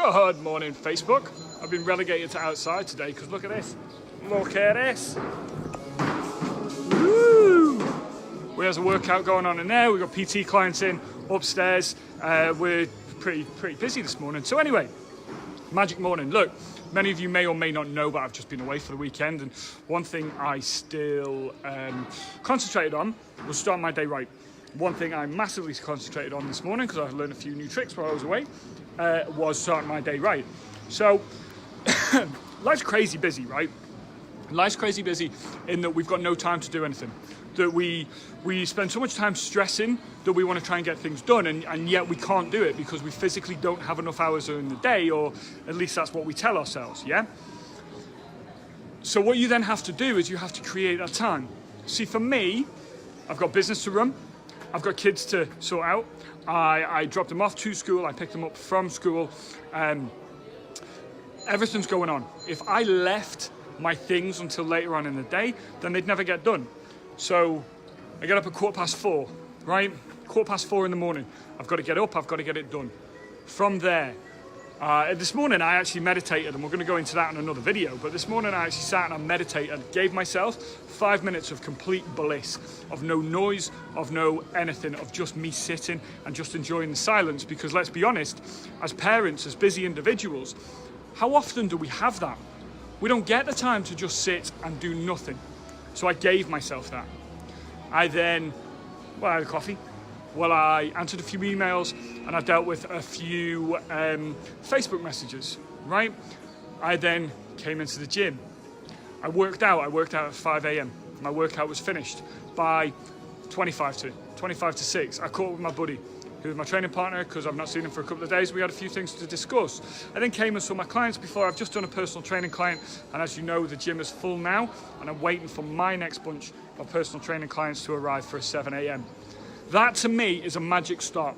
Good morning, Facebook. I've been relegated to outside today because look at this. Look at this. Woo! There's a workout going on in there. We've got PT clients in upstairs. We're pretty busy this morning. So anyway, magic morning. Look, many of you may or may not know, but I've just been away for the weekend. And one thing I still concentrated on was starting my day right. One thing I massively concentrated on this morning, because I learned a few new tricks while I was away, was starting my day right. So life's crazy busy, right? Life's crazy busy in that we've got no time to do anything. That we spend so much time stressing that we want to try and get things done, and yet we can't do it because we physically don't have enough hours during the day, or at least that's what we tell ourselves, yeah? So what you then have to do is you have to create that time. See, for me, I've got business to run. I've got kids to sort out. I dropped them off to school. I picked them up from school. Everything's going on. If I left my things until later on in the day, then they'd never get done. So I get up at 4:15, right? 4:15 in the morning. I've got to get up. I've got to get it done. From there, this morning I actually meditated, and we're going to go into that in another video, but this morning I actually sat and I meditated, gave myself 5 minutes of complete bliss, of no noise, of no anything, of just me sitting and just enjoying the silence, because let's be honest, as parents, as busy individuals, how often do we have that? We don't get the time to just sit and do nothing. So I gave myself that. I then, I had a coffee. Well, I answered a few emails and I dealt with a few Facebook messages, right? I then came into the gym. I worked out at 5 a.m. My workout was finished by 25 to 6. I caught up with my buddy, who was my training partner, because I've not seen him for a couple of days. We had a few things to discuss. I then came and saw my clients before. I've just done a personal training client, and as you know, the gym is full now, and I'm waiting for my next bunch of personal training clients to arrive for a 7 a.m. That to me is a magic start.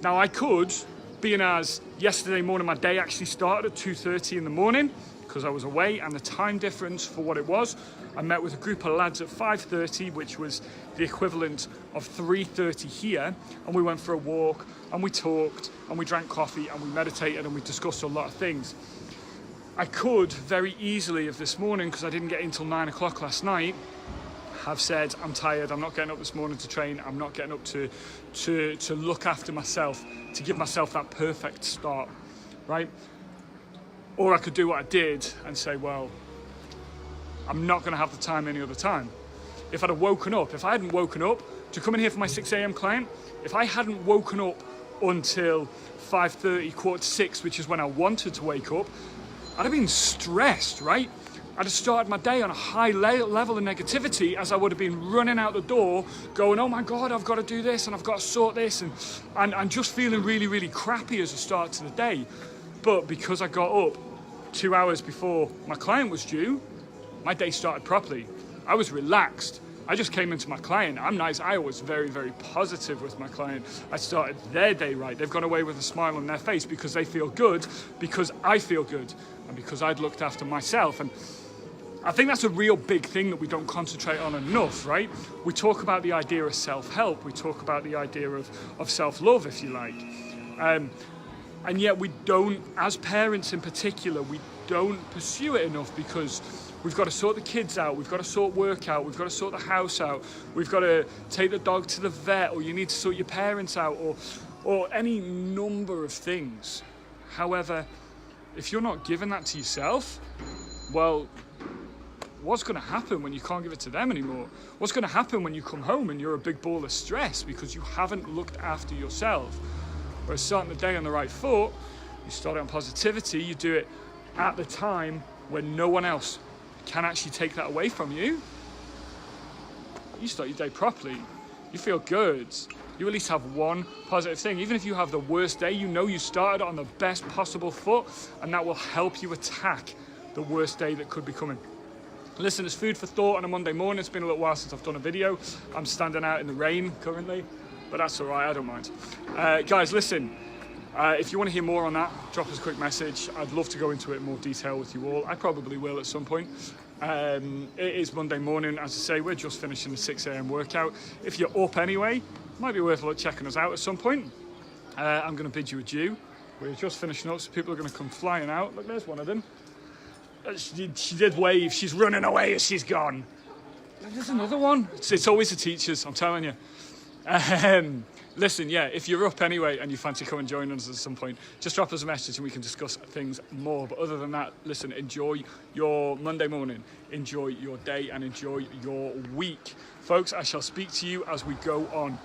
Now I could, being as yesterday morning my day actually started at 2:30 in the morning because I was away, and the time difference for what it was, I met with a group of lads at 5:30, which was the equivalent of 3:30 here, and we went for a walk and we talked and we drank coffee and we meditated and we discussed a lot of things. I could very easily have this morning, because I didn't get in till 9 o'clock last night, have said, I'm tired, I'm not getting up this morning to train, I'm not getting up to look after myself, to give myself that perfect start, right? Or I could do what I did and say, well, I'm not going to have the time any other time. If I'd have woken up, if I hadn't woken up to come in here for my 6 a.m. client, if I hadn't woken up until 5:30, 5:45, which is when I wanted to wake up, I'd have been stressed, right? I'd have started my day on a high level of negativity, as I would have been running out the door going, oh my God, I've got to do this and I've got to sort this, and just feeling really, really crappy as a start to the day. But because I got up 2 hours before my client was due, my day started properly. I was relaxed. I just came into my client. I'm nice. I was very, very positive with my client. I started their day right. They've gone away with a smile on their face because they feel good, because I feel good, and because I'd looked after myself. And I think that's a real big thing that we don't concentrate on enough, right? We talk about the idea of self-help. We talk about the idea of self-love, if you like. And yet we don't, as parents in particular, we don't pursue it enough, because we've got to sort the kids out, we've got to sort work out, we've got to sort the house out, we've got to take the dog to the vet, or you need to sort your parents out, or any number of things. However, if you're not giving that to yourself, well, what's going to happen when you can't give it to them anymore? What's going to happen when you come home and you're a big ball of stress because you haven't looked after yourself? Whereas starting the day on the right foot, you start it on positivity, you do it at the time when no one else can actually take that away from you. You start your day properly. You feel good. You at least have one positive thing. Even if you have the worst day, you know you started on the best possible foot, and that will help you attack the worst day that could be coming. Listen, it's food for thought on a Monday morning. It's been a little while since I've done a video. I'm standing out in the rain currently, but that's all right, I don't mind. Guys, listen, if you want to hear more on that, drop us a quick message. I'd love to go into it in more detail with you all. I probably will at some point. It is Monday morning. As I say, we're just finishing the 6 a.m. workout. If you're up anyway, might be worth checking us out at some point. I'm going to bid you adieu. We're just finishing up, so people are going to come flying out. Look, there's one of them. She did wave. She's running away as she's gone. There's another one. It's always the teachers, I'm telling you. Listen, yeah, if you're up anyway and you fancy coming join us at some point, just drop us a message and we can discuss things more. But other than that, listen, enjoy your Monday morning, enjoy your day, and enjoy your week. Folks, I shall speak to you as we go on.